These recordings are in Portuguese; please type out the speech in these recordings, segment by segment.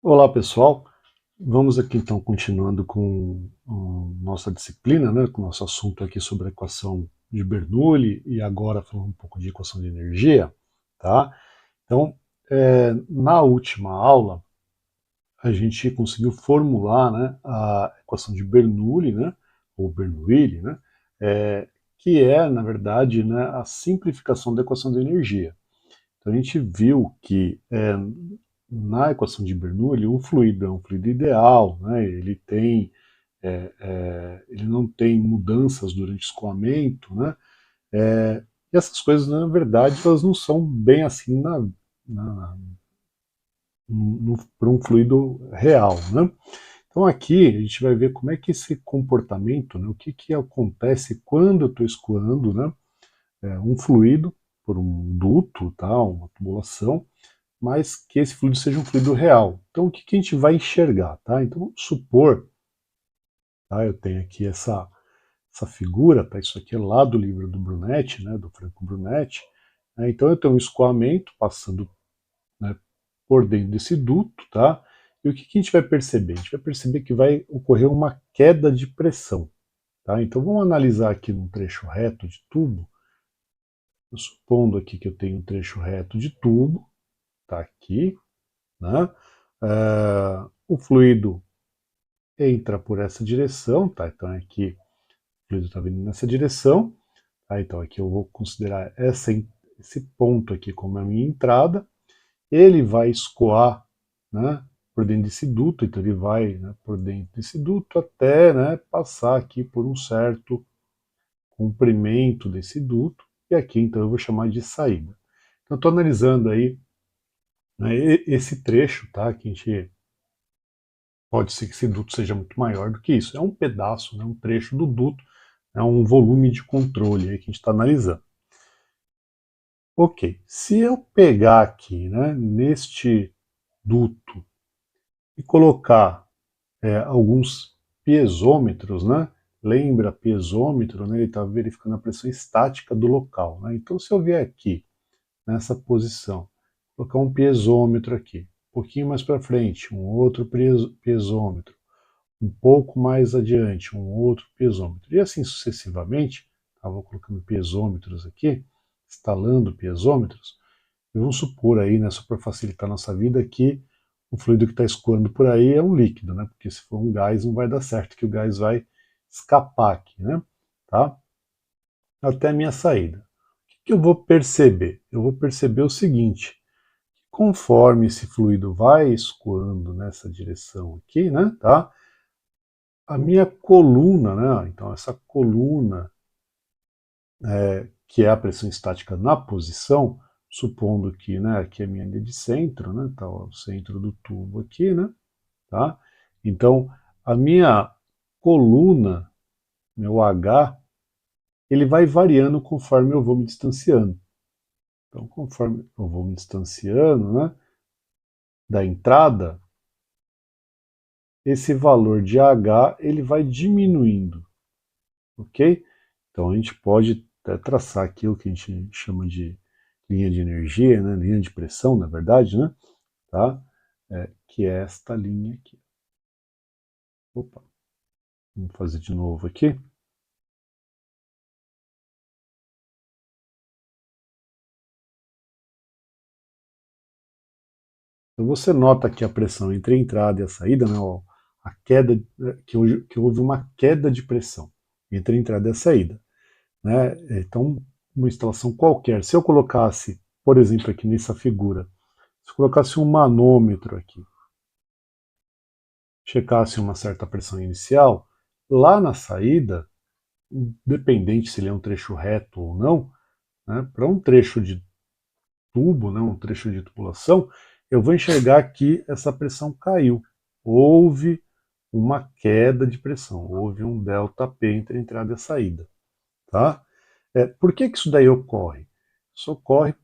Olá pessoal, vamos aqui então continuando com nossa disciplina, né, com o nosso assunto aqui sobre a equação de Bernoulli e agora falando um pouco de equação de energia, tá? Então, na última aula a gente conseguiu formular, né, a equação de Bernoulli, né, ou Bernoulli, né, que é na verdade, né, a simplificação da equação de energia. Então a gente viu que na equação de Bernoulli o fluido é um fluido ideal, né? Ele não tem mudanças durante o escoamento, né? E essas coisas, na verdade, elas não são bem assim na, para um fluido real, né? Então aqui a gente vai ver como é que esse comportamento, né, o que, que acontece quando eu estou escoando, né, um fluido por um duto, tá, uma tubulação, mas que esse fluido seja um fluido real. Então, o que, que a gente vai enxergar? Tá? Então, vamos supor, tá? Eu tenho aqui essa figura, tá? Isso aqui é lá do livro do Brunetti, né? Do Franco Brunetti. Né? Então, eu tenho um escoamento passando, né, por dentro desse duto, tá? E o que, que a gente vai perceber? A gente vai perceber que vai ocorrer uma queda de pressão. Tá? Então, vamos analisar aqui num trecho reto de tubo, supondo aqui que eu tenho um trecho reto de tubo, tá aqui, né? O fluido entra por essa direção, tá? Então aqui o fluido está vindo nessa direção, tá? Então aqui eu vou considerar esse ponto aqui como a minha entrada. Ele vai escoar, né, por dentro desse duto, então ele vai, né, por dentro desse duto até, né, passar aqui por um certo comprimento desse duto, e aqui então eu vou chamar de saída. Então estou analisando aí, né, esse trecho, tá, que a gente pode ser que esse duto seja muito maior do que isso. É um pedaço, né, um trecho do duto, é um volume de controle aí que a gente está analisando. Ok, se eu pegar aqui, né, neste duto e colocar alguns piezômetros, né, lembra piezômetro, né, ele está verificando a pressão estática do local. Né, então se eu vier aqui, nessa posição, colocar um piezômetro aqui, um pouquinho mais para frente, um outro piezômetro, um pouco mais adiante, um outro piezômetro, e assim sucessivamente, tá? Vou colocando piezômetros aqui, instalando piezômetros, e vamos supor aí, né, só para facilitar a nossa vida, que o fluido que está escoando por aí é um líquido, né, porque se for um gás não vai dar certo, que o gás vai escapar aqui, né, tá? Até a minha saída. O que eu vou perceber? Eu vou perceber o seguinte, conforme esse fluido vai escoando nessa direção aqui, né, tá? A minha coluna, né? Então essa coluna, que é a pressão estática na posição, supondo que, né, aqui é a minha linha de centro, né? Tá o centro do tubo aqui, né? Tá? Então a minha coluna, meu H, ele vai variando conforme eu vou me distanciando. Então conforme eu vou me distanciando, né, da entrada, esse valor de H ele vai diminuindo, ok? Então a gente pode até traçar aqui o que a gente chama de linha de energia, né? Linha de pressão, na verdade, né? Tá? Que é esta linha aqui. Opa, vamos fazer de novo aqui. Então você nota aqui a pressão entre a entrada e a saída, né? Ó, a queda, que houve uma queda de pressão entre a entrada e a saída. Né? Então, uma instalação qualquer, se eu colocasse, por exemplo, aqui nessa figura, se eu colocasse um manômetro aqui, checasse uma certa pressão inicial, lá na saída, independente se ele é um trecho reto ou não, né, para um trecho de tubo, né, um trecho de tubulação, eu vou enxergar que essa pressão caiu. Houve uma queda de pressão, houve um ΔP entre a entrada e a saída. Tá? Por que isso daí ocorre? Isso ocorre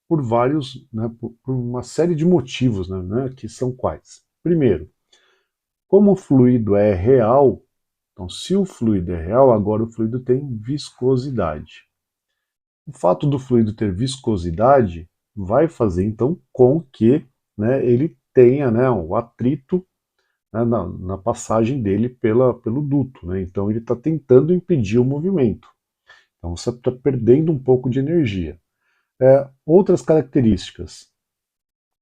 por vários, né, por uma série de motivos, né, que são quais? Primeiro, como o fluido é real, então se o fluido é real, agora o fluido tem viscosidade. O fato do fluido ter viscosidade vai fazer então com que, né, ele tenha, né, o atrito, né, na passagem dele pelo duto, né? Então ele está tentando impedir o movimento. Então você está perdendo um pouco de energia. Outras características,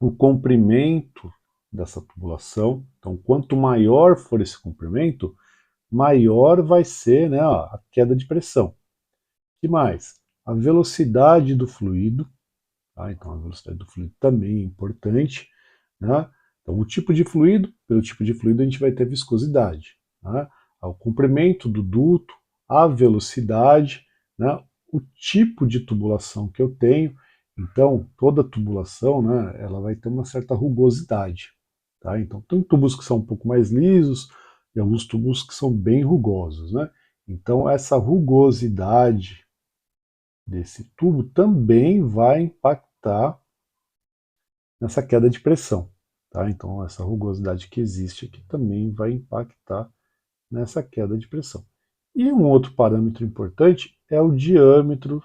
o comprimento dessa tubulação. Então, quanto maior for esse comprimento, maior vai ser, né, a queda de pressão. O que mais? A velocidade do fluido. Tá? Então, a velocidade do fluido também é importante. Né? Então, o tipo de fluido, pelo tipo de fluido a gente vai ter viscosidade. Né? O comprimento do duto, a velocidade, né? O tipo de tubulação que eu tenho. Então, toda tubulação, né, ela vai ter uma certa rugosidade. Tá? Então, tem tubos que são um pouco mais lisos e alguns tubos que são bem rugosos. Né? Então, essa rugosidade desse tubo também vai impactar nessa queda de pressão. Tá? Então, essa rugosidade que existe aqui também vai impactar nessa queda de pressão. E um outro parâmetro importante é o diâmetro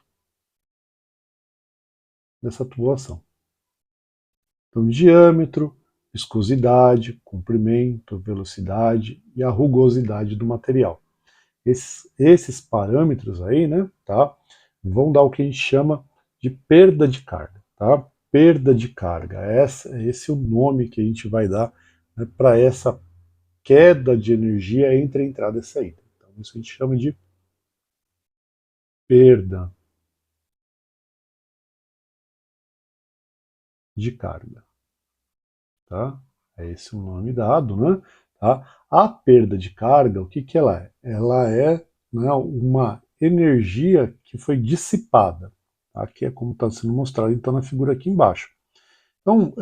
dessa tubulação. Então, diâmetro, viscosidade, comprimento, velocidade e a rugosidade do material. Esses parâmetros aí, né, tá, vão dar o que a gente chama de perda de carga. Tá? Perda de carga, esse é o nome que a gente vai dar, né, para essa queda de energia entre a entrada e saída. Então, isso a gente chama de perda de carga. Tá? É esse o nome dado, né? Tá? A perda de carga, o que, que ela é? Ela é, né, uma energia que foi dissipada. Aqui é como está sendo mostrado então na figura aqui embaixo. Então,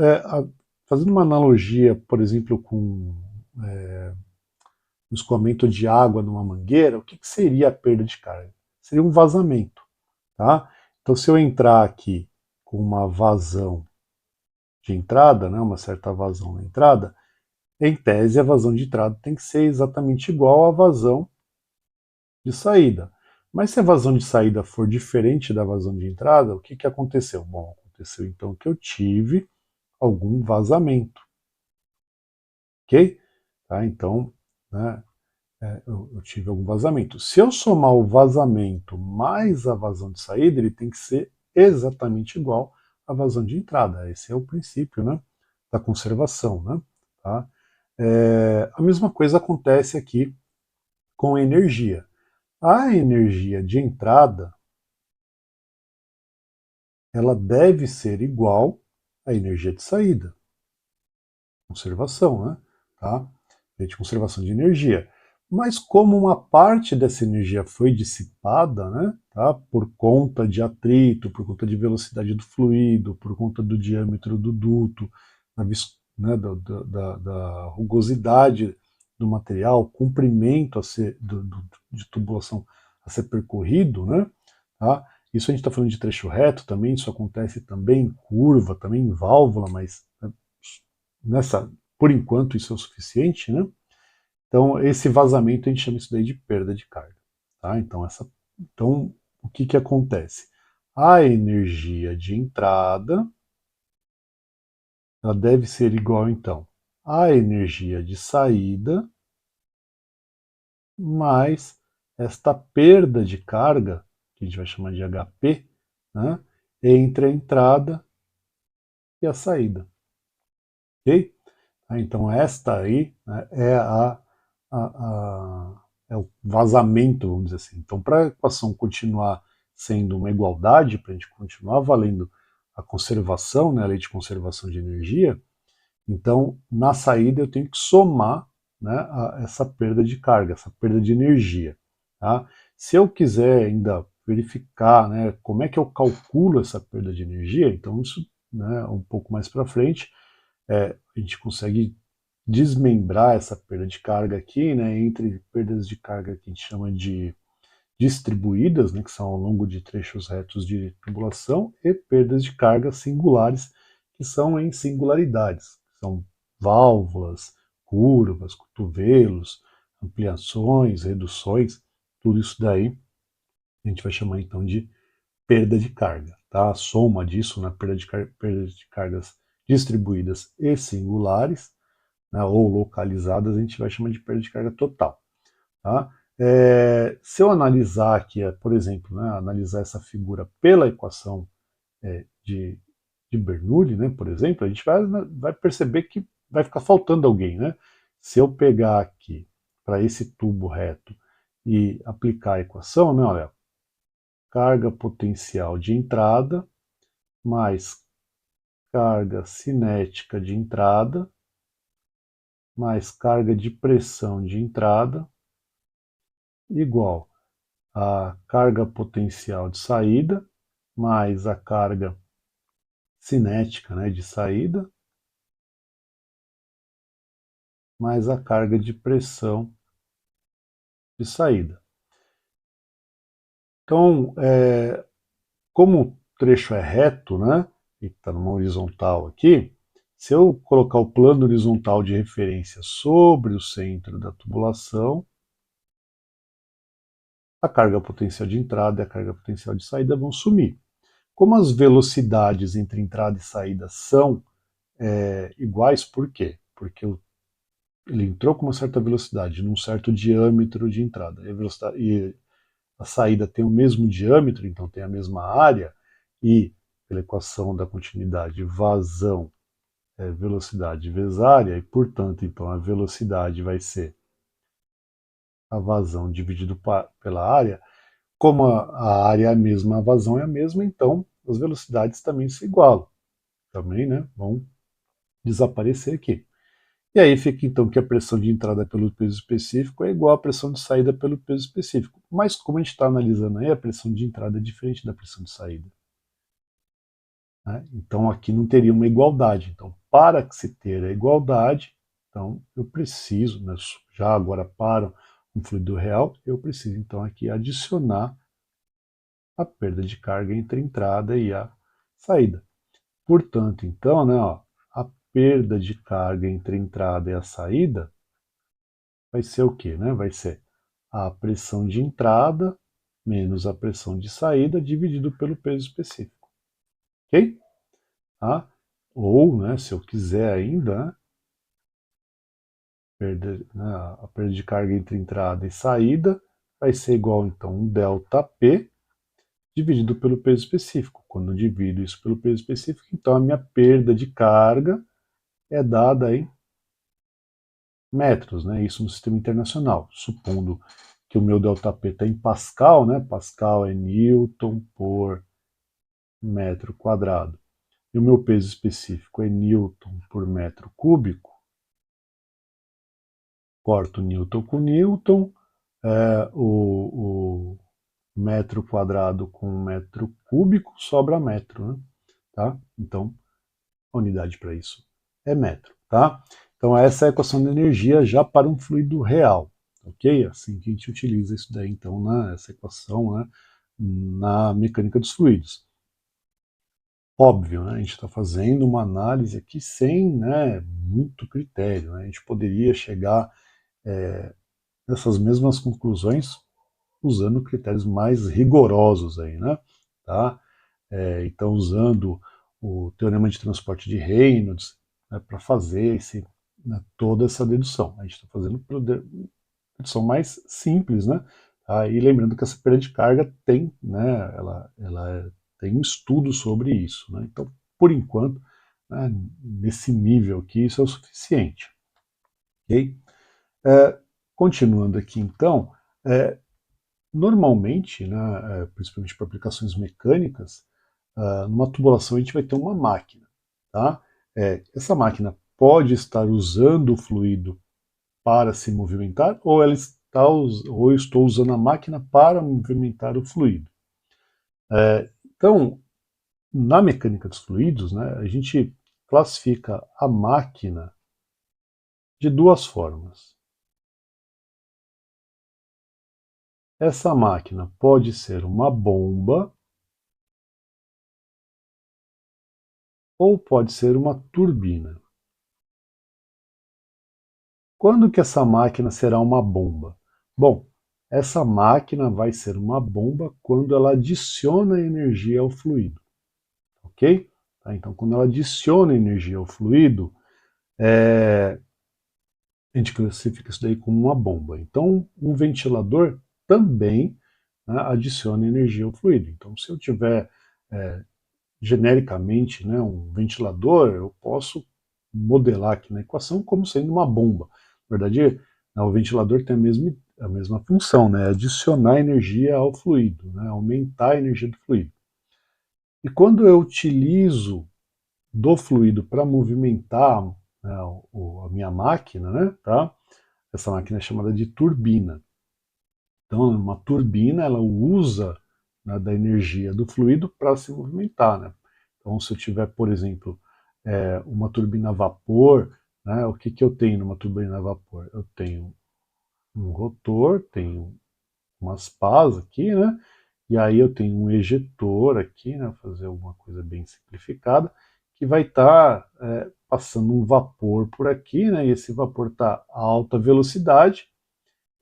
fazendo uma analogia, por exemplo, com o escoamento de água numa mangueira, o que, que seria a perda de carga? Seria um vazamento. Tá? Então, se eu entrar aqui com uma vazão de entrada, né, uma certa vazão na entrada, em tese a vazão de entrada tem que ser exatamente igual à vazão de saída. Mas se a vazão de saída for diferente da vazão de entrada, o que, que aconteceu? Bom, aconteceu então que eu tive algum vazamento. Ok? Tá? Então, né, eu tive algum vazamento. Se eu somar o vazamento mais a vazão de saída, ele tem que ser exatamente igual à vazão de entrada. Esse é o princípio, né, da conservação. Né? Tá? A mesma coisa acontece aqui com a energia. A energia de entrada, ela deve ser igual à energia de saída. Conservação, né? Tá? De conservação de energia. Mas como uma parte dessa energia foi dissipada, né, tá, por conta de atrito, por conta de velocidade do fluido, por conta do diâmetro do duto, né, da rugosidade do material, comprimento de tubulação a ser percorrido, né, tá? Isso a gente está falando de trecho reto também, isso acontece também em curva, também em válvula, mas por enquanto isso é o suficiente, né? Então, esse vazamento a gente chama isso daí de perda de carga. Tá? Então, o que, que acontece? A energia de entrada ela deve ser igual, então, à energia de saída mais esta perda de carga, que a gente vai chamar de HP, né, entre a entrada e a saída. Ok? Então, esta aí, né, é o vazamento, vamos dizer assim. Então, para a equação continuar sendo uma igualdade, para a gente continuar valendo a conservação, né, a lei de conservação de energia, então, na saída eu tenho que somar, né, essa perda de carga, essa perda de energia. Tá? Se eu quiser ainda verificar, né, como é que eu calculo essa perda de energia, então isso, né, um pouco mais para frente, a gente consegue desmembrar essa perda de carga aqui, né, entre perdas de carga que a gente chama de distribuídas, né, que são ao longo de trechos retos de tubulação, e perdas de carga singulares, que são em singularidades, são válvulas, curvas, cotovelos, ampliações, reduções, tudo isso daí a gente vai chamar então de perda de carga. Tá? A soma disso, né, perda de cargas distribuídas e singulares, né, ou localizadas, a gente vai chamar de perda de carga total. Tá? Se eu analisar aqui, por exemplo, né, analisar essa figura pela equação de Bernoulli, né, por exemplo, a gente vai perceber que vai ficar faltando alguém. Né? Se eu pegar aqui para esse tubo reto e aplicar a equação, né, olha, carga potencial de entrada mais carga cinética de entrada mais carga de pressão de entrada igual a carga potencial de saída mais a carga cinética, né, de saída mais a carga de pressão de saída. Então, como o trecho é reto, né, e está numa horizontal aqui, se eu colocar o plano horizontal de referência sobre o centro da tubulação, a carga potencial de entrada e a carga potencial de saída vão sumir. Como as velocidades entre entrada e saída são iguais, por quê? Porque ele entrou com uma certa velocidade, num certo diâmetro de entrada, e a saída tem o mesmo diâmetro, então tem a mesma área, e pela equação da continuidade, vazão é velocidade vezes área, e portanto, então a velocidade vai ser a vazão dividido pela área. Como a área é a mesma, a vazão é a mesma, então as velocidades também se igualam. Também, né, vão desaparecer aqui. E aí fica então que a pressão de entrada pelo peso específico é igual à pressão de saída pelo peso específico. Mas como a gente está analisando aí, a pressão de entrada é diferente da pressão de saída. Né? Então aqui não teria uma igualdade. Então, para que se ter a igualdade, então eu preciso, né, já agora para um fluido real, eu preciso então aqui adicionar a perda de carga entre a entrada e a saída. Portanto, então, né, ó, a perda de carga entre a entrada e a saída vai ser o quê? Né? Vai ser a pressão de entrada menos a pressão de saída dividido pelo peso específico. Ok? Tá? Ou, né, se eu quiser ainda, né, a perda de carga entre entrada e saída vai ser igual, então, um ΔP dividido pelo peso específico. Quando eu divido isso pelo peso específico, então a minha perda de carga é dada em metros, né? Isso no sistema internacional, supondo que o meu ΔP está em Pascal, né? Pascal é Newton por metro quadrado. E o meu peso específico é Newton por metro cúbico. Corto Newton com Newton, o metro quadrado com metro cúbico sobra metro, né? Tá? Então, a unidade para isso é metro, tá? Então essa é a equação de energia já para um fluido real, ok? Assim que a gente utiliza isso daí, então, essa equação, né, na mecânica dos fluidos. Óbvio, né, a gente está fazendo uma análise aqui sem, né, muito critério, né? A gente poderia chegar nessas mesmas conclusões usando critérios mais rigorosos aí, né? Tá? Então, usando o teorema de transporte de Reynolds, né, para fazer né, toda essa dedução. A gente está fazendo dedução mais simples, né? Tá? E lembrando que essa perda de carga tem, né, ela tem um estudo sobre isso. Né? Então, por enquanto, né, nesse nível aqui, isso é o suficiente. Okay? Continuando aqui, então, normalmente, né, principalmente para aplicações mecânicas, numa tubulação a gente vai ter uma máquina. Tá? Essa máquina pode estar usando o fluido para se movimentar ou ou eu estou usando a máquina para movimentar o fluido. Então, na mecânica dos fluidos, né, a gente classifica a máquina de duas formas. Essa máquina pode ser uma bomba ou pode ser uma turbina. Quando que essa máquina será uma bomba? Bom, essa máquina vai ser uma bomba quando ela adiciona energia ao fluido, ok? Tá? Então, quando ela adiciona energia ao fluido, a gente classifica isso daí como uma bomba. Então, um ventilador também, né, adiciona energia ao fluido. Então, se eu tiver genericamente, né, um ventilador, eu posso modelar aqui na equação como sendo uma bomba. Na verdade, né, o ventilador tem a mesma função, né, adicionar energia ao fluido, né, aumentar a energia do fluido. E quando eu utilizo do fluido para movimentar, né, a minha máquina, né, tá? Essa máquina é chamada de turbina. Então, uma turbina, ela usa, né, da energia do fluido para se movimentar, né? Então, se eu tiver, por exemplo, uma turbina a vapor, né, o que, que eu tenho numa turbina a vapor? Eu tenho um rotor, tenho umas pás aqui, né? E aí eu tenho um ejetor aqui, né? Vou fazer alguma coisa bem simplificada, que vai estar passando um vapor por aqui, né? E esse vapor está a alta velocidade,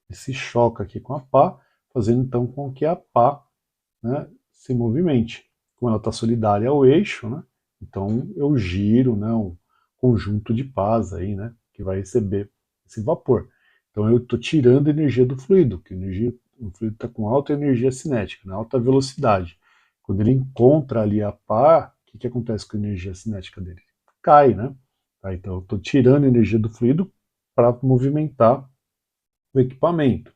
e se choca aqui com a pá, fazendo então com que a pá, né, se movimente. Como ela está solidária ao eixo, né, então eu giro, né, um conjunto de pás aí, né, que vai receber esse vapor. Então eu estou tirando energia do fluido, que o fluido está com alta energia cinética, né, alta velocidade. Quando ele encontra ali a pá, o que, que acontece com a energia cinética dele? Cai, né? Tá, então eu estou tirando energia do fluido para movimentar o equipamento.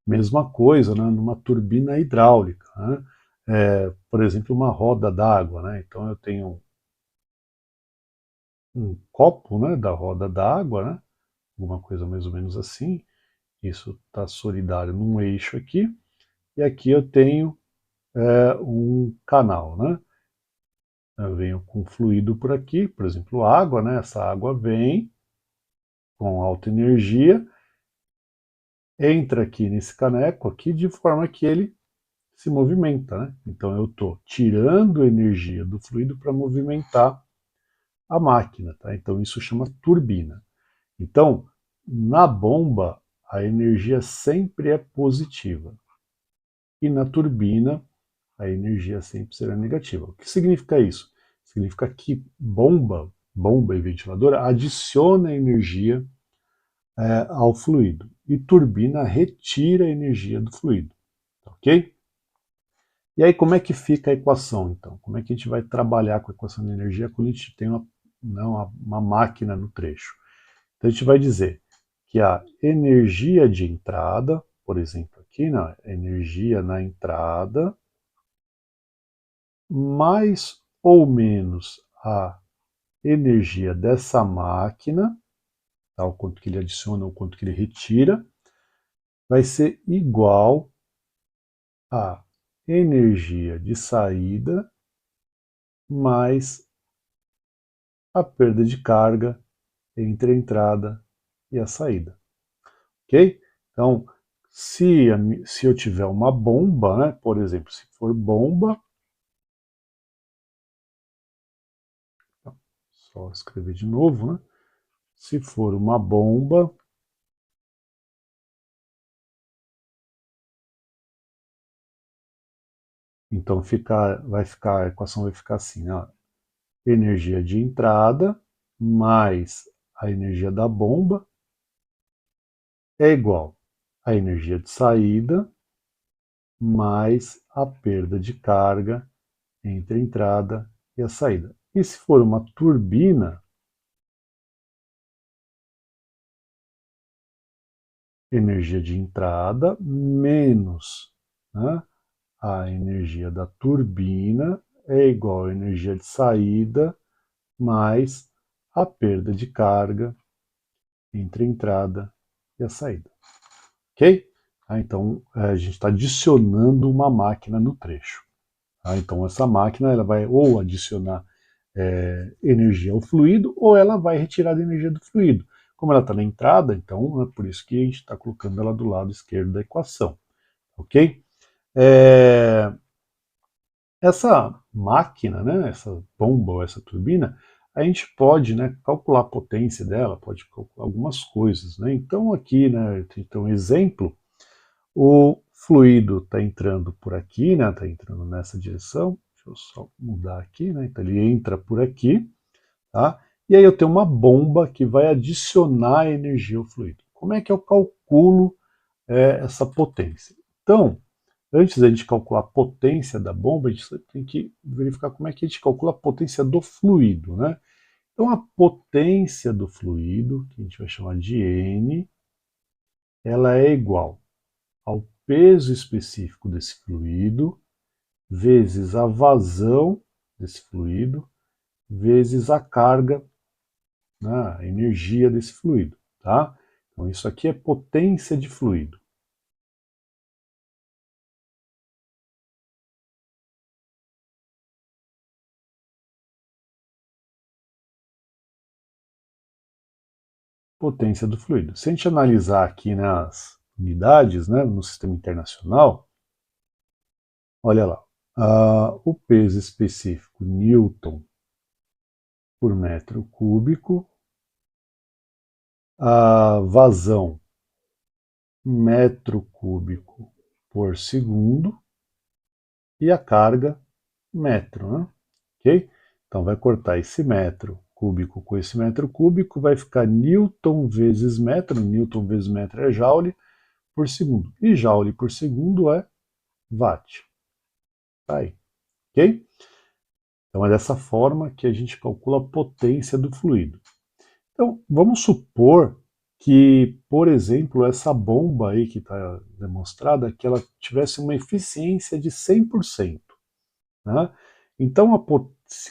Mesma coisa, né, numa turbina hidráulica, né? Por exemplo, uma roda d'água, né? Então eu tenho um copo, né, da roda d'água, né? Alguma coisa mais ou menos assim. Isso está solidário num eixo aqui. E aqui eu tenho um canal, né? Eu venho com fluido por aqui, por exemplo, água, né? Essa água vem com alta energia, entra aqui nesse caneco aqui de forma que ele se movimenta, né? Então eu estou tirando energia do fluido para movimentar a máquina, tá? Então isso chama turbina. Então, na bomba, a energia sempre é positiva. E na turbina, a energia sempre será negativa. O que significa isso? Significa que bomba e ventilador adiciona energia ao fluido. E turbina retira a energia do fluido. Ok? E aí, como é que fica a equação, então? Como é que a gente vai trabalhar com a equação de energia quando a gente tem uma máquina no trecho? Então, a gente vai dizer que a energia de entrada, por exemplo, aqui, né, energia na entrada, mais ou menos a energia dessa máquina, tá, o quanto que ele adiciona, o quanto que ele retira, vai ser igual a energia de saída mais a perda de carga entre a entrada e a saída. Ok? Então, se eu tiver uma bomba, né, por exemplo, se for bomba, só escrever de novo, né? Se for uma bomba, então a equação vai ficar assim, ó, energia de entrada mais a energia da bomba é igual a energia de saída mais a perda de carga entre a entrada e a saída. E se for uma turbina, energia de entrada menos, né, a energia da turbina é igual à energia de saída mais a perda de carga entre a entrada e a saída. Ok? Então, a gente está adicionando uma máquina no trecho. Então, essa máquina ela vai ou adicionar energia ao fluido ou ela vai retirar a energia do fluido. Como ela está na entrada, então é por isso que a gente está colocando ela do lado esquerdo da equação. Ok? Essa máquina, né, essa bomba ou essa turbina, a gente pode, né, calcular a potência dela, pode calcular algumas coisas. Né? Então aqui, né, tem um exemplo, o fluido está entrando por aqui, né, está entrando nessa direção. Deixa Deixa eu só mudar aqui, né? Então ele entra por aqui, tá? E aí eu tenho uma bomba que vai adicionar energia ao fluido. Como é que eu calculo essa potência? Então, antes da gente calcular a potência da bomba, a gente tem que verificar como é que a gente calcula a potência do fluido, né? Então, a potência do fluido, que a gente vai chamar de N, ela é igual ao peso específico desse fluido, vezes a vazão desse fluido, vezes a carga, né, a energia desse fluido, tá? Então, isso aqui é potência de fluido. Potência do fluido. Se a gente analisar aqui nas unidades, né, no sistema internacional, olha lá, o peso específico Newton por metro cúbico, a vazão metro cúbico por segundo e a carga metro, né? Ok? Então vai cortar esse metro cúbico com esse metro cúbico, vai ficar Newton vezes metro é joule por segundo. E joule por segundo é watt. Tá aí, ok? Então é dessa forma que a gente calcula a potência do fluido. Então vamos supor que, por exemplo, essa bomba aí que está demonstrada, que ela tivesse uma eficiência de 100%. Né? Então,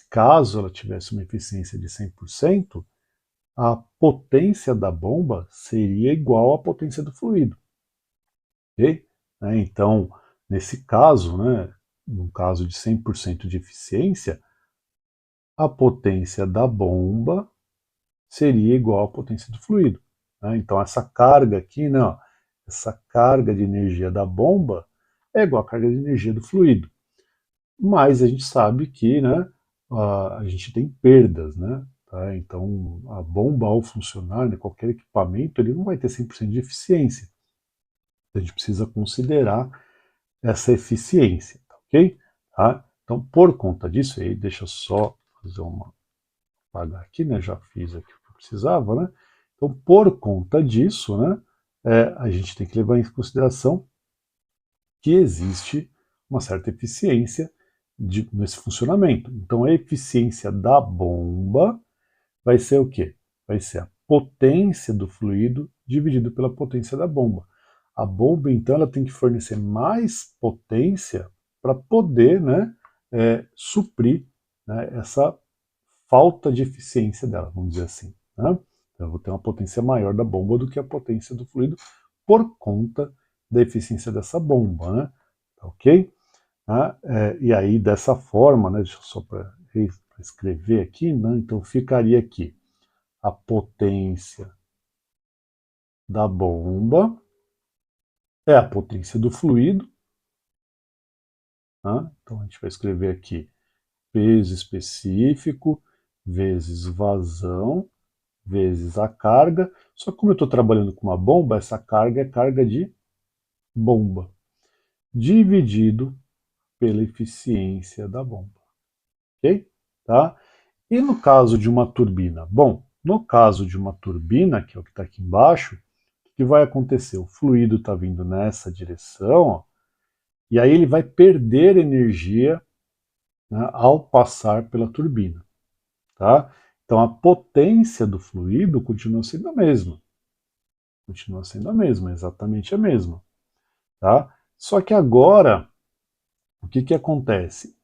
caso ela tivesse uma eficiência de 100%, a potência da bomba seria igual à potência do fluido. Okay? Então, nesse caso, né, no caso de 100% de eficiência, a potência da bomba seria igual à potência do fluido. Né? Então, essa carga aqui, né, ó, essa carga de energia da bomba é igual à carga de energia do fluido. Mas a gente sabe que, né, a gente tem perdas, né? Tá? Então, a bomba ao funcionar, né, qualquer equipamento, ele não vai ter 100% de eficiência. A gente precisa considerar essa eficiência, tá, ok? Tá? Então, por conta disso, aí, deixa eu só fazer uma apagar aqui, né? Já fiz aqui o que eu precisava, né? Então, por conta disso, né, a gente tem que levar em consideração que existe uma certa eficiência nesse funcionamento. Então, a eficiência da bomba vai ser o quê? Vai ser a potência do fluido dividido pela potência da bomba. A bomba, então, ela tem que fornecer mais potência para poder, né, suprir, né, essa falta de eficiência dela, vamos dizer assim. Né? Então, eu vou ter uma potência maior da bomba do que a potência do fluido por conta da eficiência dessa bomba. Né? Ok? E aí, dessa forma, né, deixa eu só para escrever aqui, né, então ficaria aqui a potência da bomba é a potência do fluido. Né? Então a gente vai escrever aqui peso específico vezes vazão vezes a carga. Só que como eu estou trabalhando com uma bomba, essa carga é carga de bomba, dividido pela eficiência da bomba. Ok? Tá? E no caso de uma turbina? Bom, no caso de uma turbina, que é o que está aqui embaixo, o que vai acontecer? O fluido está vindo nessa direção, ó, e aí ele vai perder energia, né, ao passar pela turbina. Tá? Então a potência do fluido continua sendo a mesma. Continua sendo a mesma, exatamente a mesma. Tá? Só que agora, o que acontece?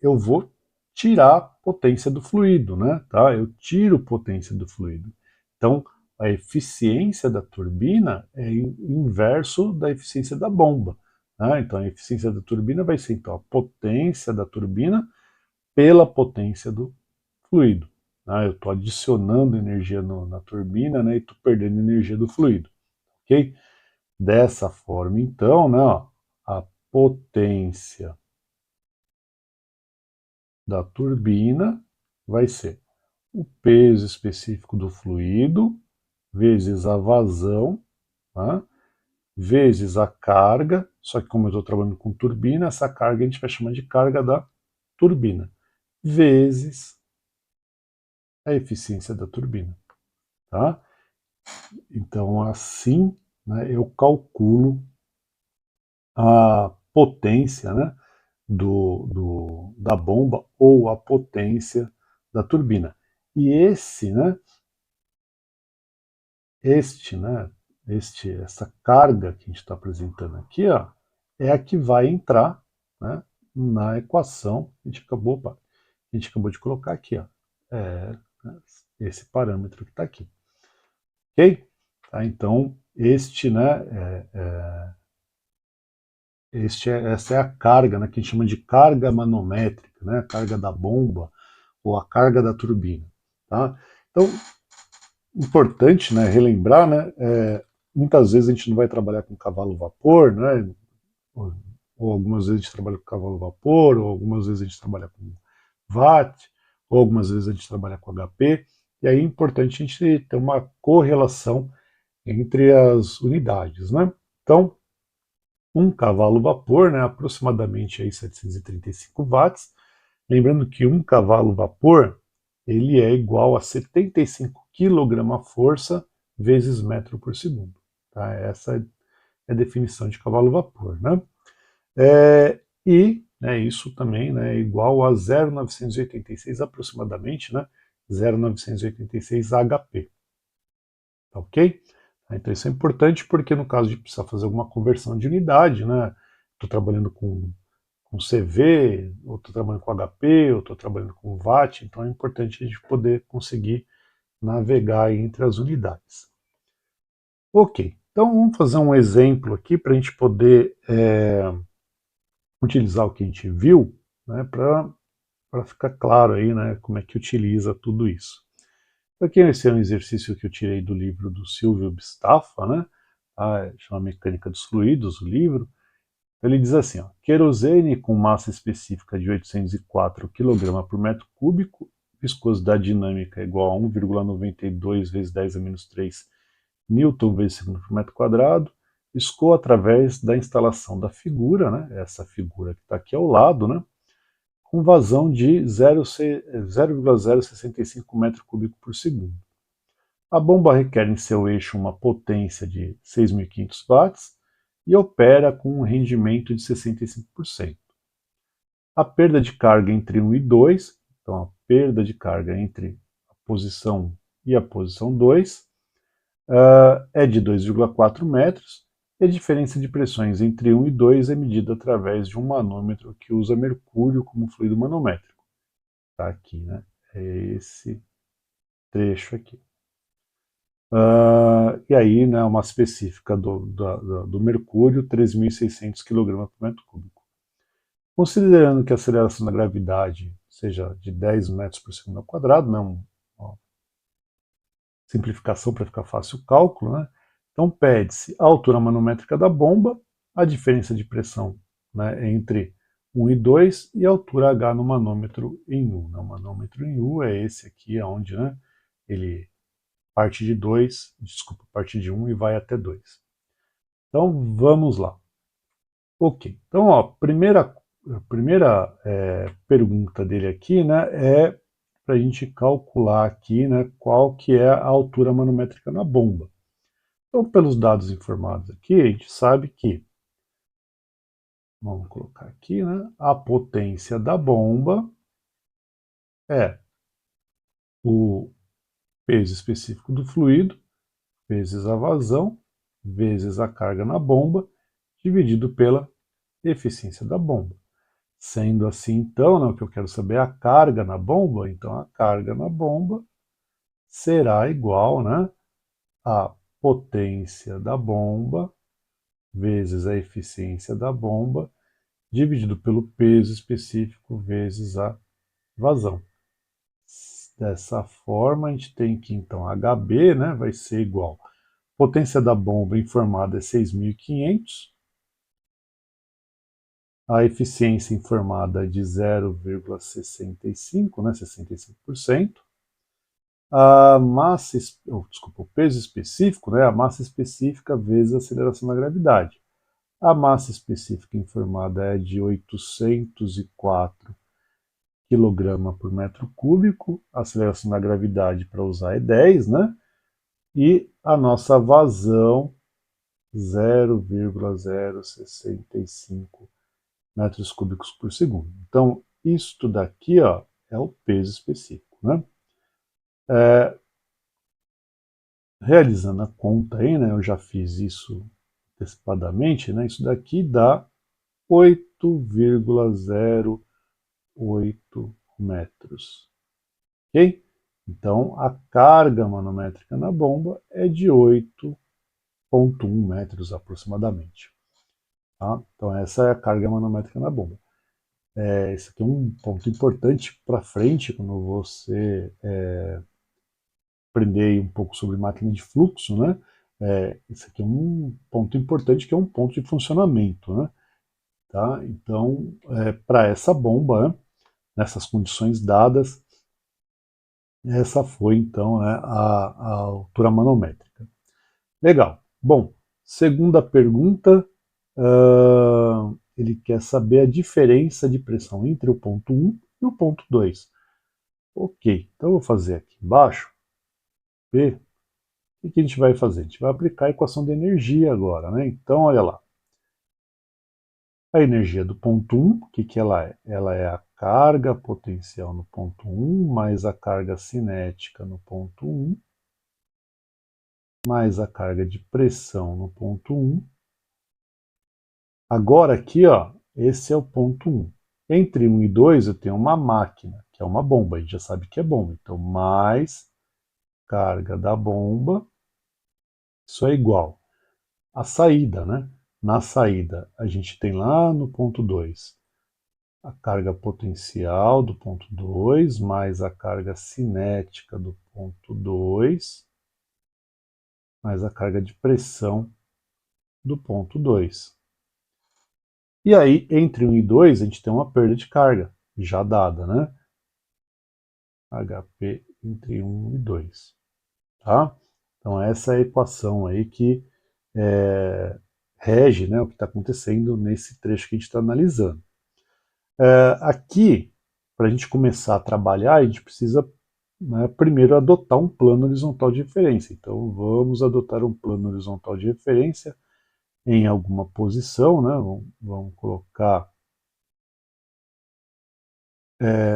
Eu vou tirar potência do fluido, né? Tá? Eu tiro potência do fluido. Então, a eficiência da turbina é inverso da eficiência da bomba. Né? Então, a eficiência da turbina vai ser então, a potência da turbina pela potência do fluido. Né? Eu estou adicionando energia na turbina, né, e estou perdendo energia do fluido. Ok? Dessa forma, então, né, ó, a potência da turbina vai ser o peso específico do fluido vezes a vazão, tá? Vezes a carga, só que como eu estou trabalhando com turbina, essa carga a gente vai chamar de carga da turbina, vezes a eficiência da turbina. Tá? Então, assim, né, eu calculo a potência, né, da bomba ou a potência da turbina. E essa carga que a gente está apresentando aqui, ó, é a que vai entrar, né, na equação que a gente acabou de colocar aqui, ó, né, esse parâmetro que está aqui, ok? Tá, então essa é a carga, né, que a gente chama de carga manométrica, né, a carga da bomba ou a carga da turbina. Tá? Então, importante, né, relembrar, né, muitas vezes a gente não vai trabalhar com cavalo vapor, né, ou algumas vezes a gente trabalha com cavalo vapor, ou algumas vezes a gente trabalha com watt, ou algumas vezes a gente trabalha com HP, e aí é importante a gente ter uma correlação entre as unidades. Né? Então, um cavalo vapor, né, aproximadamente aí 735 watts, lembrando que um cavalo vapor ele é igual a 75 kgf vezes metro por segundo. Tá? Essa é a definição de cavalo vapor. Né? E né, isso também, né, é igual a 0,986 aproximadamente, né, 0,986 HP. Tá ok? Então isso é importante porque no caso de precisar fazer alguma conversão de unidade, né, estou trabalhando com CV, ou estou trabalhando com HP, ou estou trabalhando com watt, então é importante a gente poder conseguir navegar entre as unidades. Ok, então vamos fazer um exemplo aqui para a gente poder utilizar o que a gente viu, né, para ficar claro aí, né, como é que utiliza tudo isso. Aqui esse é um exercício que eu tirei do livro do Silvio Bistaffa, né, chama Mecânica dos Fluidos, o livro. Ele diz assim, ó, querosene com massa específica de 804 kg por metro cúbico, viscosidade dinâmica igual a 1,92 vezes 10 a menos 3 Newton vezes segundo por metro quadrado, escoa através da instalação da figura, né, essa figura que está aqui ao lado, né, com vazão de 0,065 metro cúbico por segundo. A bomba requer em seu eixo uma potência de 6.500 watts e opera com um rendimento de 65%. A perda de carga entre 1 e 2, então a perda de carga entre a posição 1 e a posição 2, é de 2,4 metros, e a diferença de pressões entre 1 e 2 é medida através de um manômetro que usa mercúrio como fluido manométrico. Está aqui, né? É esse trecho aqui. E aí, né, uma específica do mercúrio, 3.600 kg por metro cúbico. Considerando que a aceleração da gravidade seja de 10 metros por segundo ao quadrado, né, uma simplificação para ficar fácil o cálculo, né, então pede-se a altura manométrica da bomba, a diferença de pressão, né, entre 1 e 2 e a altura H no manômetro em U. Né, o manômetro em U é esse aqui, onde, né, ele parte de 1 e vai até 2. Então vamos lá. Ok, então ó, a primeira pergunta dele aqui, né, é para a gente calcular aqui, né, qual que é a altura manométrica na bomba. Então, pelos dados informados aqui, a gente sabe que, vamos colocar aqui, né, a potência da bomba é o peso específico do fluido, vezes a vazão, vezes a carga na bomba, dividido pela eficiência da bomba. Sendo assim, então, né, o que eu quero saber é a carga na bomba, então a carga na bomba será igual, né, a potência da bomba vezes a eficiência da bomba, dividido pelo peso específico vezes a vazão. Dessa forma, a gente tem que, então, HB, né, vai ser igual. Potência da bomba informada é 6.500, a eficiência informada é de 0,65, né, 65%. A massa, desculpa, o peso específico, né, a massa específica vezes a aceleração da gravidade. A massa específica informada é de 804 kg por metro cúbico, a aceleração da gravidade para usar é 10, né? E a nossa vazão 0,065 metros cúbicos por segundo. Então, isto daqui, ó, é o peso específico, né? Realizando a conta aí, né, eu já fiz isso antecipadamente, né, isso daqui dá 8,08 metros, ok? Então, a carga manométrica na bomba é de 8,1 metros aproximadamente. Tá? Então, essa é a carga manométrica na bomba. Esse aqui é um ponto importante para frente, quando você aprender um pouco sobre máquina de fluxo, né? Esse aqui é um ponto importante, que é um ponto de funcionamento, né? Tá? Então, para essa bomba, né, nessas condições dadas, essa foi, então, a altura manométrica. Legal. Bom, segunda pergunta, ele quer saber a diferença de pressão entre o ponto 1 e o ponto 2. Ok, então eu vou fazer aqui embaixo, P. O que a gente vai fazer? A gente vai aplicar a equação de energia agora, né? Então, olha lá. A energia do ponto 1, o que ela é? Ela é a carga potencial no ponto 1, mais a carga cinética no ponto 1, mais a carga de pressão no ponto 1. Agora aqui, ó, esse é o ponto 1. Entre 1 e 2 eu tenho uma máquina, que é uma bomba, a gente já sabe que é bomba. Então, mais carga da bomba, isso é igual a saída, né? Na saída, a gente tem lá no ponto 2 a carga potencial do ponto 2 mais a carga cinética do ponto 2 mais a carga de pressão do ponto 2. E aí, entre 1 e 2, a gente tem uma perda de carga, já dada, né? HP entre 1 e 2. Tá? Então, essa é a equação aí que rege, né, o que está acontecendo nesse trecho que a gente está analisando. Aqui, para a gente começar a trabalhar, a gente precisa, né, primeiro adotar um plano horizontal de referência. Então, vamos adotar um plano horizontal de referência em alguma posição, né? Vamos colocar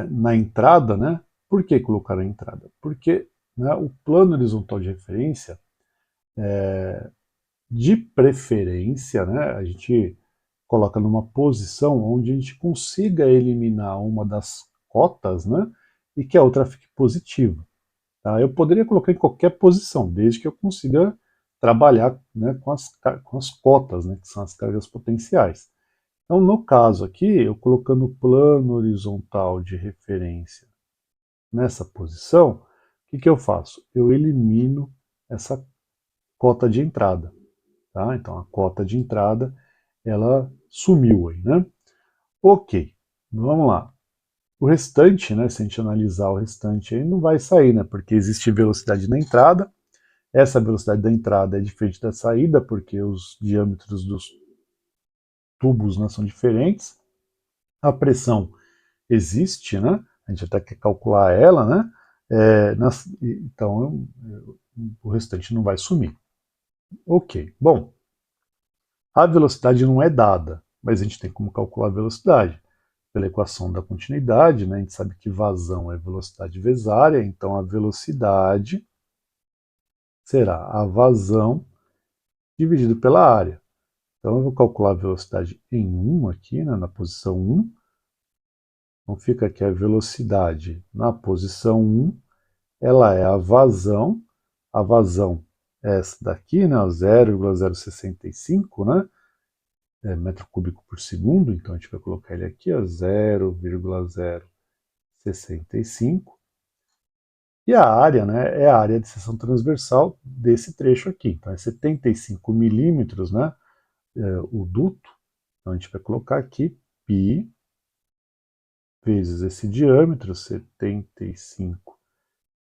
na entrada, né? Por que colocar na entrada? Porque, né, o plano horizontal de referência, de preferência, né, a gente coloca numa posição onde a gente consiga eliminar uma das cotas, né, e que a outra fique positiva. Tá? Eu poderia colocar em qualquer posição, desde que eu consiga trabalhar, né, com as cotas, né, que são as cargas potenciais. Então, no caso aqui, eu colocando o plano horizontal de referência nessa posição, o que eu faço? Eu elimino essa cota de entrada. Tá? Então, a cota de entrada, ela sumiu aí, né? Ok, vamos lá. O restante, né, se a gente analisar o restante aí, não vai sair, né? Porque existe velocidade na entrada. Essa velocidade da entrada é diferente da saída, porque os diâmetros dos tubos, né, são diferentes. A pressão existe, né? A gente até quer calcular ela, né? Então, o restante não vai sumir. Ok, bom, a velocidade não é dada, mas a gente tem como calcular a velocidade. Pela equação da continuidade, né? A gente sabe que vazão é velocidade vezes área, então a velocidade será a vazão dividido pela área. Então eu vou calcular a velocidade em 1 aqui, né, na posição 1. Então fica aqui a velocidade na posição 1, ela é a vazão é essa daqui, né, 0,065, né, metro cúbico por segundo, então a gente vai colocar ele aqui, 0,065. E a área, né, é a área de seção transversal desse trecho aqui. Então é 75 milímetros, né, o duto. Então a gente vai colocar aqui π vezes esse diâmetro, 75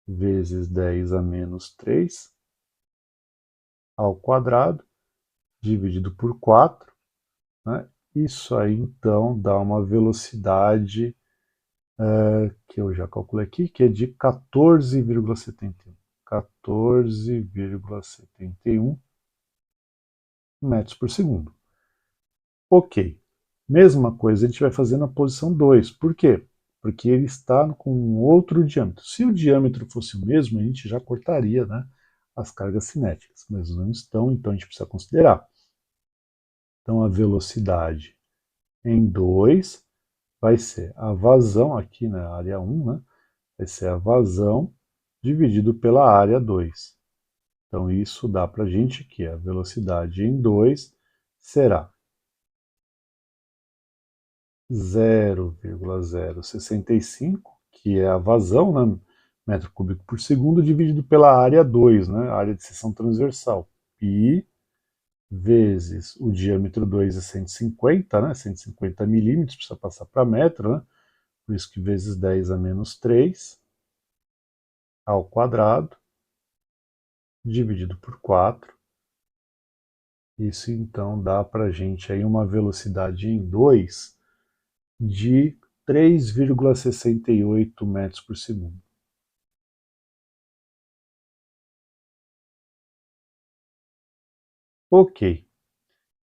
vezes 10 a menos 3 ao quadrado, dividido por 4. Né? Isso aí então dá uma velocidade que eu já calculei aqui, que é de 14,71. 14,71 metros por segundo. Ok. Mesma coisa a gente vai fazer na posição 2. Por quê? Porque ele está com um outro diâmetro. Se o diâmetro fosse o mesmo, a gente já cortaria, né, as cargas cinéticas, mas não estão, então a gente precisa considerar. Então a velocidade em 2 vai ser a vazão, aqui na área 1, né, vai ser a vazão dividido pela área 2. Então isso dá para a gente que a velocidade em 2 será 0,065, que é a vazão, né, metro cúbico por segundo, dividido pela área 2, né, a área de seção transversal. Π vezes o diâmetro 2 é 150, né, 150 milímetros, precisa passar para metro, né, por isso que vezes 10 a menos 3, ao quadrado, dividido por 4. Isso então dá para a gente aí uma velocidade em 2 de 3,68 metros por segundo. Ok.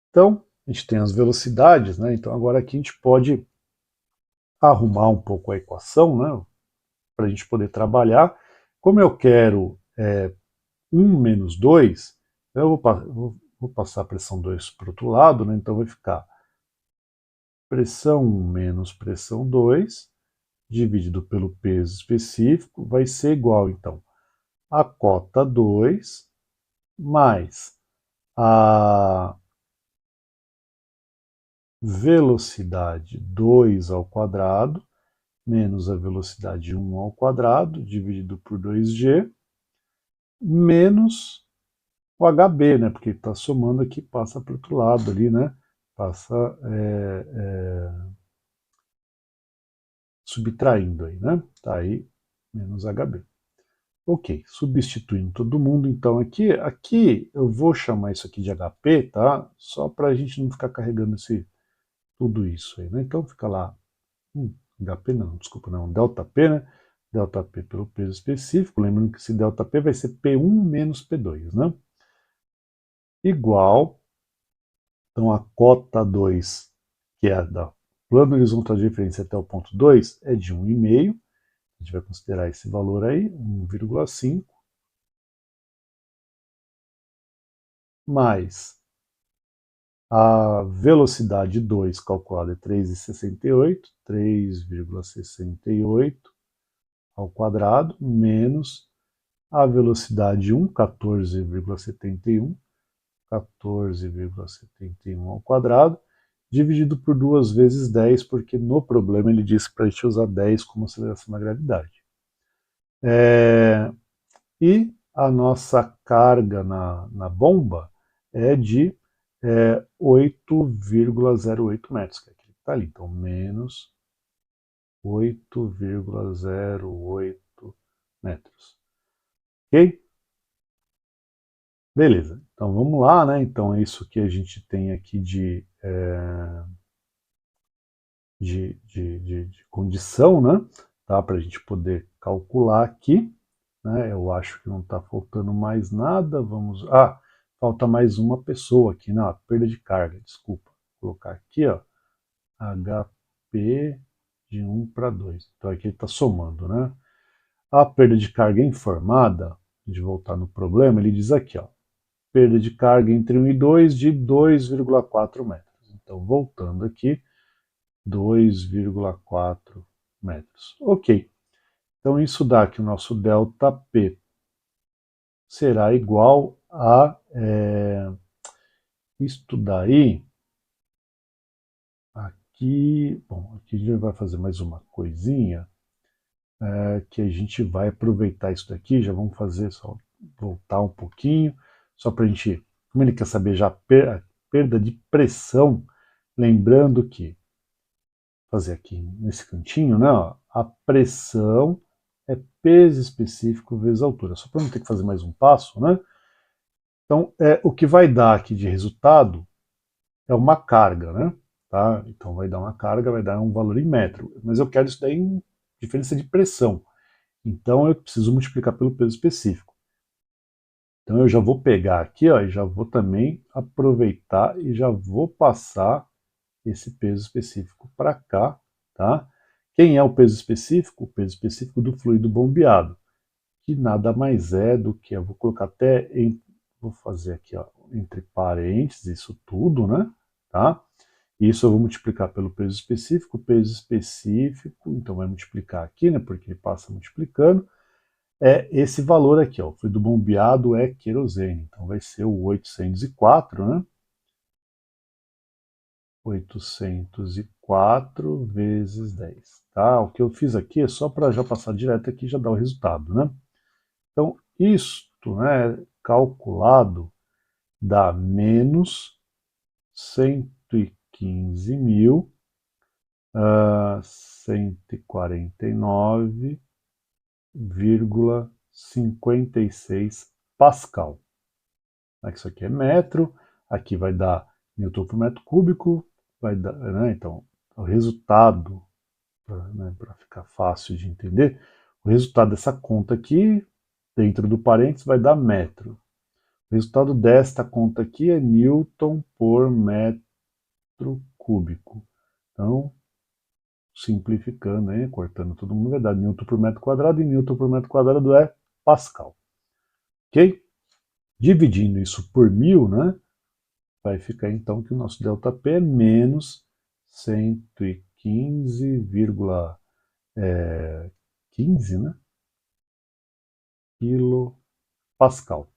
Então, a gente tem as velocidades, né? Então agora aqui a gente pode arrumar um pouco a equação, né? Para a gente poder trabalhar. Como eu quero 1 menos 2, eu vou passar a pressão 2 para o outro lado, né? Então vai ficar pressão 1 menos pressão 2, dividido pelo peso específico, vai ser igual, então, a cota 2 mais a velocidade 2 ao quadrado, menos a velocidade 1 ao quadrado, dividido por 2g, menos o HB, né? Porque está somando aqui, passa para o outro lado ali, né? Passa subtraindo aí, né? Tá aí, menos HB. Ok, substituindo todo mundo, então aqui eu vou chamar isso aqui de HP, tá? Só para a gente não ficar carregando tudo isso aí, né? Então fica lá, HP não, desculpa, não, ΔP, né? ΔP pelo peso específico, lembrando que esse ΔP vai ser P1 menos P2, né? Igual, então a cota 2, que é a da plano horizontal de referência até o ponto 2, é de 1,5, a gente vai considerar esse valor aí, 1,5, mais a velocidade 2 calculada é 3,68 ao quadrado, menos a velocidade 1, 14,71 ao quadrado, dividido por 2 vezes 10, porque no problema ele disse para a gente usar 10 como aceleração da gravidade. E a nossa carga na bomba é de 8,08 metros, que é aquele que está ali. Então, menos 8,08 metros. Ok? Beleza. Então, vamos lá, né? Então, é isso que a gente tem aqui de condição, né? Tá? Para a gente poder calcular aqui. Né? Eu acho que não está faltando mais nada. Vamos. Ah, falta mais uma pessoa aqui, não, perda de carga, desculpa. Vou colocar aqui, ó, HP de 1 para 2. Então aqui ele está somando, né? A perda de carga informada, de voltar no problema, ele diz aqui, ó, perda de carga entre 1 e 2 de 2,4 metros. Então, voltando aqui, 2,4 metros. Ok. Então, isso dá que o nosso ΔP será igual a isto daí. Aqui, bom, aqui a gente vai fazer mais uma coisinha, que a gente vai aproveitar isso daqui, já vamos fazer, só voltar um pouquinho, só para a gente, como ele quer saber já a perda de pressão, lembrando que, fazer aqui nesse cantinho, né, ó, a pressão é peso específico vezes altura, só para não ter que fazer mais um passo, né? Então, o que vai dar aqui de resultado é uma carga, né? Tá? Então vai dar uma carga, vai dar um valor em metro. Mas eu quero isso daí em diferença de pressão. Então eu preciso multiplicar pelo peso específico. Então eu já vou pegar aqui, ó, e já vou também aproveitar e já vou passar esse peso específico para cá, tá? Quem é o peso específico? O peso específico do fluido bombeado, que nada mais é do que, eu vou colocar até, vou fazer aqui, ó, entre parênteses, isso tudo, né? Tá? Isso eu vou multiplicar pelo peso específico, então vai multiplicar aqui, né? Porque ele passa multiplicando, é esse valor aqui, ó, o fluido bombeado é querosene, então vai ser o 804, né? 804 vezes 10, tá? O que eu fiz aqui é só para já passar direto aqui e já dar o resultado, né? Então, isto, né, calculado, dá menos 115.149,56 Pascal. Isso aqui é metro, aqui vai dar Newton por metro cúbico, vai dar, né, então, o resultado, para ficar fácil de entender, o resultado dessa conta aqui, dentro do parênteses, vai dar metro. O resultado desta conta aqui é Newton por metro cúbico. Então, simplificando, hein, cortando todo mundo, vai dar Newton por metro quadrado, e Newton por metro quadrado é Pascal. Ok? Dividindo isso por 1000, né, vai ficar então que o nosso ΔP é menos 115,15, né, quilopascal.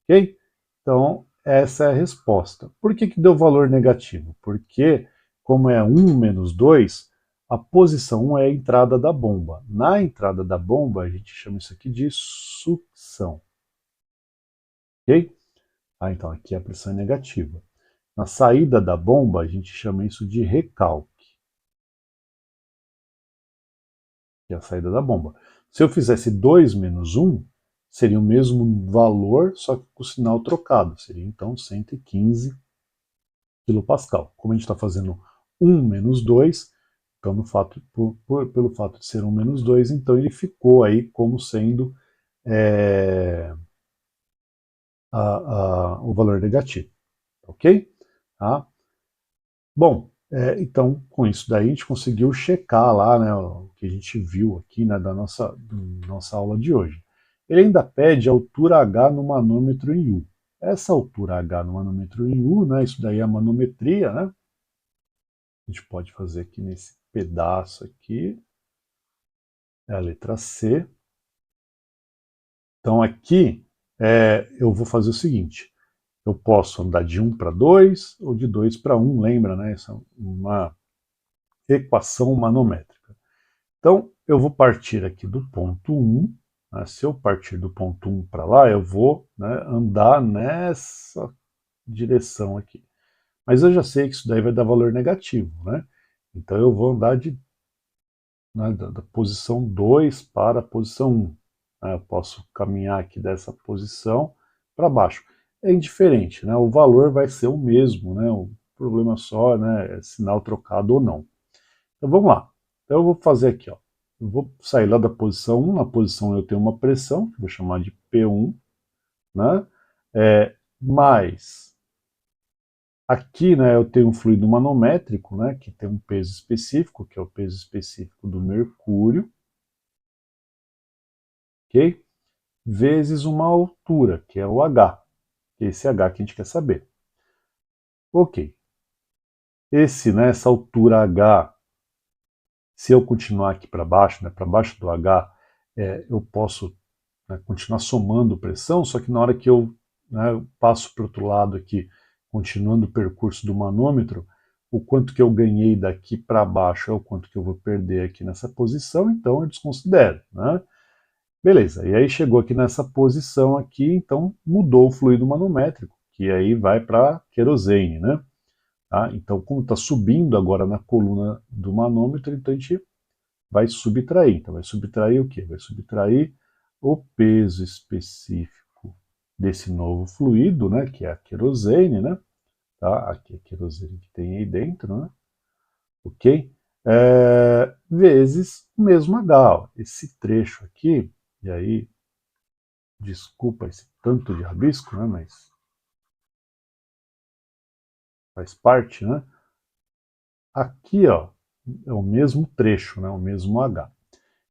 Ok? Então, essa é a resposta. Por que deu valor negativo? Porque, como é 1 menos 2, a posição 1 é a entrada da bomba. Na entrada da bomba, a gente chama isso aqui de sucção. Ok? Então aqui a pressão é negativa. Na saída da bomba, a gente chama isso de recalque, que é a saída da bomba. Se eu fizesse 2 menos 1, seria o mesmo valor, só que com o sinal trocado. Seria então 115 quilopascal. Como a gente está fazendo 1 menos 2, então pelo fato de ser 1 menos 2, então ele ficou aí como sendo o valor negativo. Ok? Tá? Bom, então com isso daí a gente conseguiu checar lá, né, o que a gente viu aqui, né, da nossa aula de hoje. Ele ainda pede altura H no manômetro em U. Essa altura H no manômetro em U, né, isso daí é a manometria, né? A gente pode fazer aqui nesse pedaço aqui, é a letra C. Então aqui eu vou fazer o seguinte, eu posso andar de 1 para 2 ou de 2 para 1, lembra, né? Essa é uma equação manométrica. Então eu vou partir aqui do ponto 1, né? Se eu partir do ponto 1 para lá, eu vou, né, andar nessa direção aqui. Mas eu já sei que isso daí vai dar valor negativo, né? Então eu vou andar da posição 2 para a posição 1. Eu posso caminhar aqui dessa posição para baixo. É indiferente, né? O valor vai ser o mesmo, né? O problema só, né, é sinal trocado ou não. Então vamos lá. Então eu vou fazer aqui, ó. Eu vou sair lá da posição 1. Na posição 1 eu tenho uma pressão, que eu vou chamar de P1, né? Mais aqui, né, eu tenho um fluido manométrico, né, que tem um peso específico, que é o peso específico do mercúrio, ok? Vezes uma altura, que é o H, que é esse H que a gente quer saber. Ok. Essa altura H, se eu continuar aqui para baixo, né, para baixo do H, eu posso, né, continuar somando pressão, só que na hora que eu, né, passo para o outro lado aqui, continuando o percurso do manômetro, o quanto que eu ganhei daqui para baixo é o quanto que eu vou perder aqui nessa posição, então eu desconsidero, né? Beleza, e aí chegou aqui nessa posição aqui, então mudou o fluido manométrico, que aí vai para querosene, né? Tá? Então, como está subindo agora na coluna do manômetro, então a gente vai subtrair. Então vai subtrair o quê? Vai subtrair o peso específico desse novo fluido, né, que é a querosene, né? Tá? Aqui é a querosene que tem aí dentro, né? Ok? vezes o mesmo H. Ó. Esse trecho aqui, e aí, desculpa esse tanto de rabisco, né, mas faz parte, né? Aqui, ó, é o mesmo trecho, né, o mesmo H.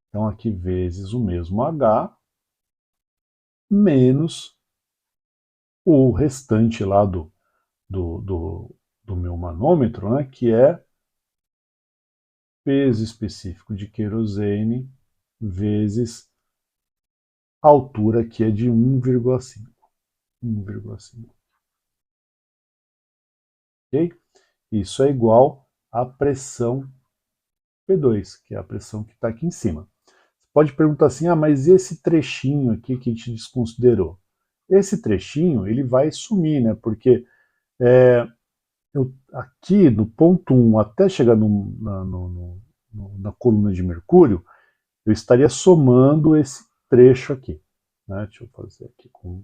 Então, aqui vezes o mesmo H, menos o restante lá do meu manômetro, né, que é peso específico de querosene vezes a altura, que é de 1,5. 1,5. Ok? Isso é igual à pressão P2, que é a pressão que está aqui em cima. Você pode perguntar assim, mas e esse trechinho aqui que a gente desconsiderou? Esse trechinho ele vai sumir, né? Porque aqui no ponto 1 até chegar na coluna de mercúrio, eu estaria somando esse trecho aqui. Né? Deixa eu fazer aqui com...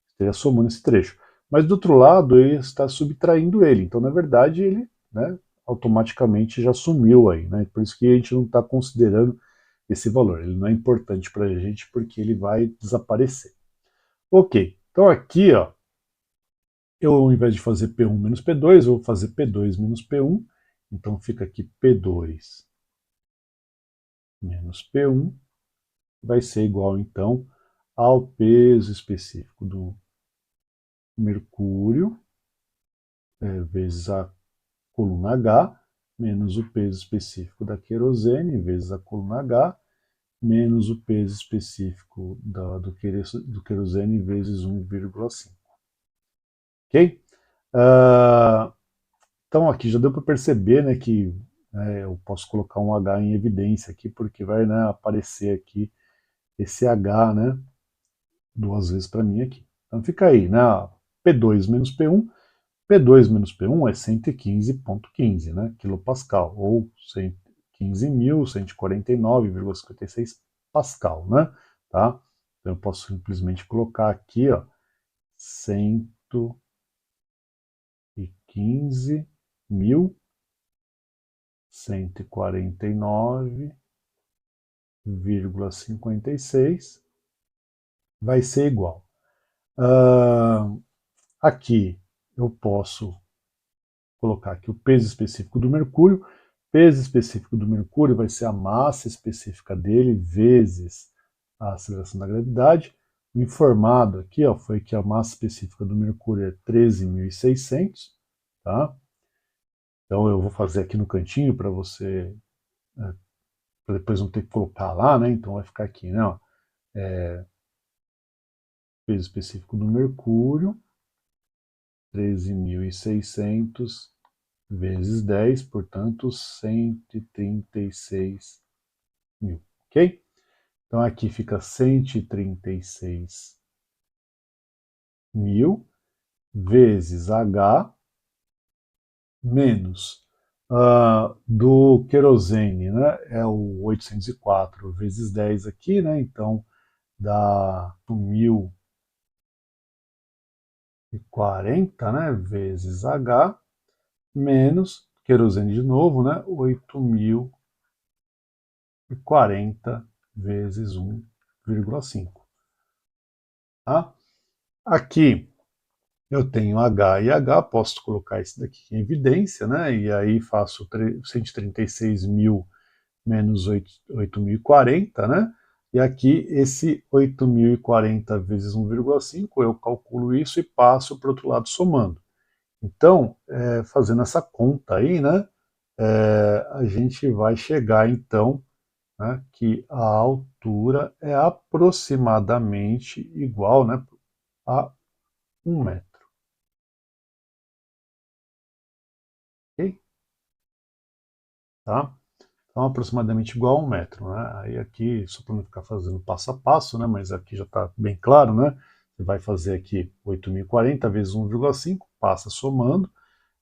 Estaria somando esse trecho. Mas do outro lado, eu ia estar subtraindo ele. Então, na verdade, ele, né, automaticamente já sumiu aí. Né? Por isso que a gente não está considerando esse valor. Ele não é importante para a gente porque ele vai desaparecer. Ok, então aqui, ó, eu ao invés de fazer P1 menos P2, eu vou fazer P2 menos P1. Então fica aqui P2 menos P1 vai ser igual, então, ao peso específico do mercúrio vezes a coluna H, menos o peso específico da querosene, vezes a coluna H, menos o peso específico do querosene, vezes 1,5. Ok? Então aqui já deu para perceber, né, que eu posso colocar um H em evidência aqui, porque vai, né, aparecer aqui esse H, né, duas vezes para mim aqui. Então fica aí, né, P2 menos P1, P2 menos P1 é 115,15, né, quilopascal, ou 115.149,56 pascal, né, tá? Então eu posso simplesmente colocar aqui, ó, 115.149,56 vai ser igual. Aqui eu posso colocar aqui o peso específico do mercúrio. Peso específico do mercúrio vai ser a massa específica dele vezes a aceleração da gravidade. O informado aqui, ó, foi que a massa específica do mercúrio é 13.600, tá? Então eu vou fazer aqui no cantinho para você, para depois não ter que colocar lá, né? Então vai ficar aqui, né? Ó, peso específico do mercúrio, 13.600 vezes 10, portanto 136 mil, ok? Então aqui fica 136 mil vezes H menos do querosene, né? É o 804 vezes 10 aqui, né? Então dá 1.040, né? Vezes H menos querosene de novo, né? 8.040 vezes 1,5. Tá? Aqui eu tenho H e H, posso colocar esse daqui em evidência, né? E aí faço 136 mil menos 8.040, né? E aqui esse 8.040 vezes 1,5, eu calculo isso e passo para o outro lado somando. Então, fazendo essa conta aí, né? A gente vai chegar então, né, que a altura é aproximadamente igual, né, a 1 metro. Ok? Tá? Então, aproximadamente igual a 1 metro. Né? Aí aqui, só para não ficar fazendo passo a passo, né, mas aqui já está bem claro, né? Você vai fazer aqui 8.040 vezes 1,5, passa somando,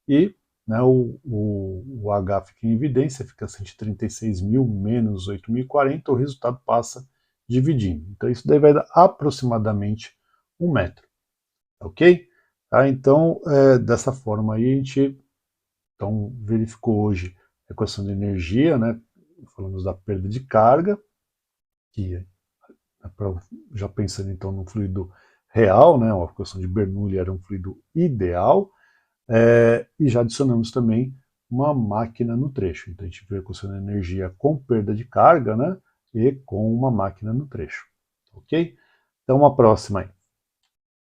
e né, o H fica em evidência, fica 136 mil menos 8.040, o resultado passa dividindo. Então isso daí vai dar aproximadamente 1 metro, ok? Tá? Então, dessa forma aí, a gente então, verificou hoje equação de energia, né? Falamos da perda de carga, que já pensando então no fluido real, né? A equação de Bernoulli era um fluido ideal, e já adicionamos também uma máquina no trecho. Então a gente viu a equação de energia com perda de carga, né? E com uma máquina no trecho. Ok? Então uma próxima aí.